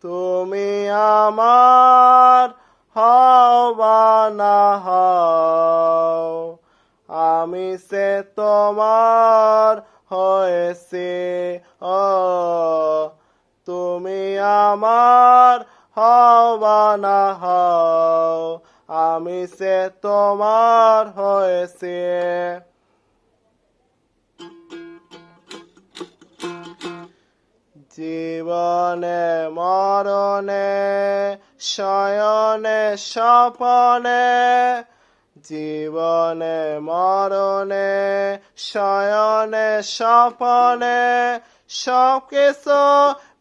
তুমি আমার হও বা না হও, আমি সে তোমার হয়েছি। ও তুমি আমার হও বা না হও, আমি সে তোমার হয়েছি। জীবনে মরণে শয়নে স্বপনে, জীবনে মরণে শয়নে স্বপনে, সব কিছু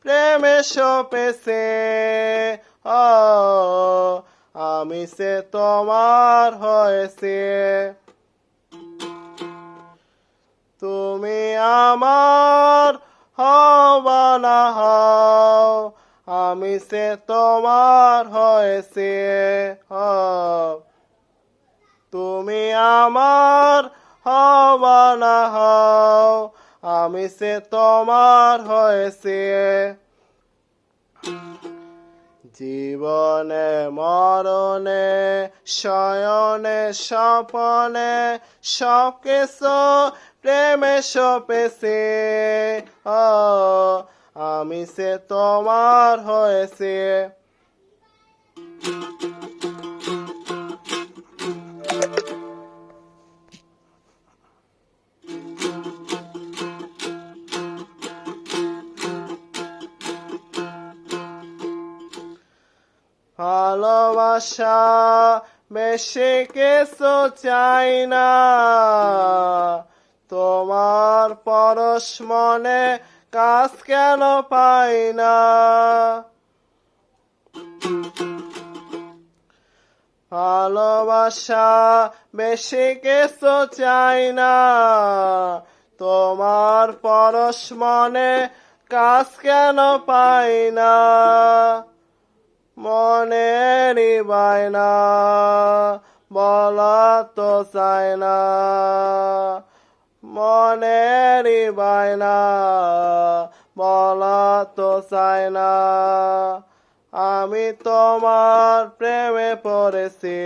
প্রেমে সপেছে। ও আমি সে তোমার হয়েছি। তুমি আমার হও বা না হও, আমি সে তোমার হয়েছি। তুমি আমার হও বা না হও, আমি সে তোমার হয়েছি। জীবনে মরণে শয়নে স্বপনে, সব কিছু প্রেমে সপেছে। আমি সে তোমার হয়েছি। ভালোবাসা বেশি কিছু চাই না, তোমার পরশ মনে কাজ কেন পাই না। ভালোবাসা বেশি কিছু চাই না, তোমার পরশ মনে কাজ কেন পাই না। মনেরই বায়না বলা তো চায় না, মনেরই বায়না বলা তো চায় না। আমি তোমার প্রেমে পড়েছি,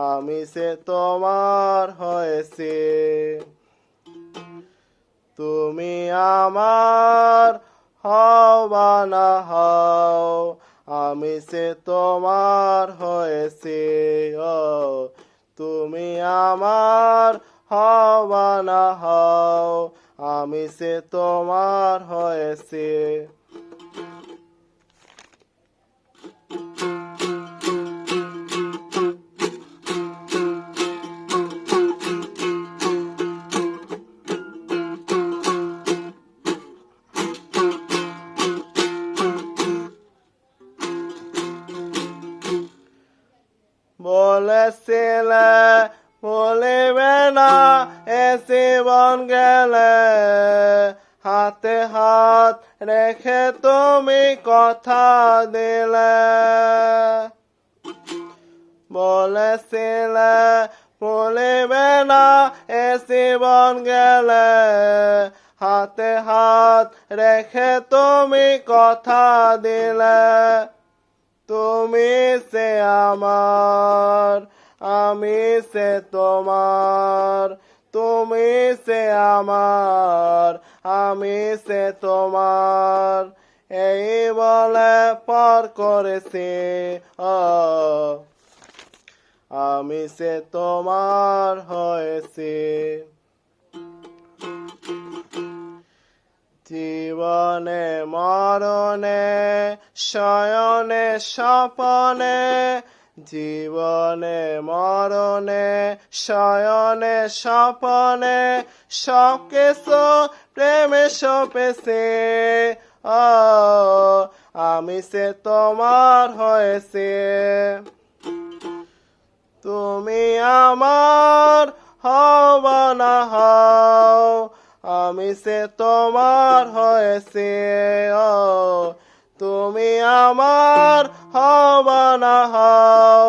আমি সে তোমার হয়েছি। তুমি আমার হও বা না হও, আমি সে তোমার হয়েছি। তুমি আমার হও বা না হও, আমি সে তোমার হয়েছি। বলেছিলে ভুলিবে না এ জীবন গেলে, হাতে হাত রেখে তুমি কথা দিলে। বলেছিলে ভুলিবে না এ জীবন গেলে, হাতে হাত রেখে তুমি কথা দিলে। তুমি সে আমার, আমি সে তোমার, তুমি সে আমার, আমি সে তোমার, এই বলে পার করেছি। আমি সে তোমার হয়েছি। জীবনে মরণে শয়নে স্বপনে, জীবনে মরণে শয়নে স্বপনে, সব কিছু প্রেমে সপেছে। আমি সে তোমার হয়েছি। তুমি আমার হও বা না হও, আমি সে তোমার হয়েছি। তুমি আমার হও বা না হও,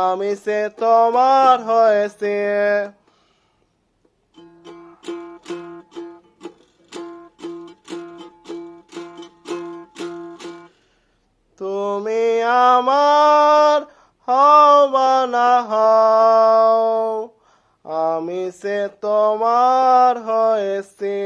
আমি সে তোমার হয়েছি। তুমি আমার হও বা না হও, আমি সে তোমার হয়েছি।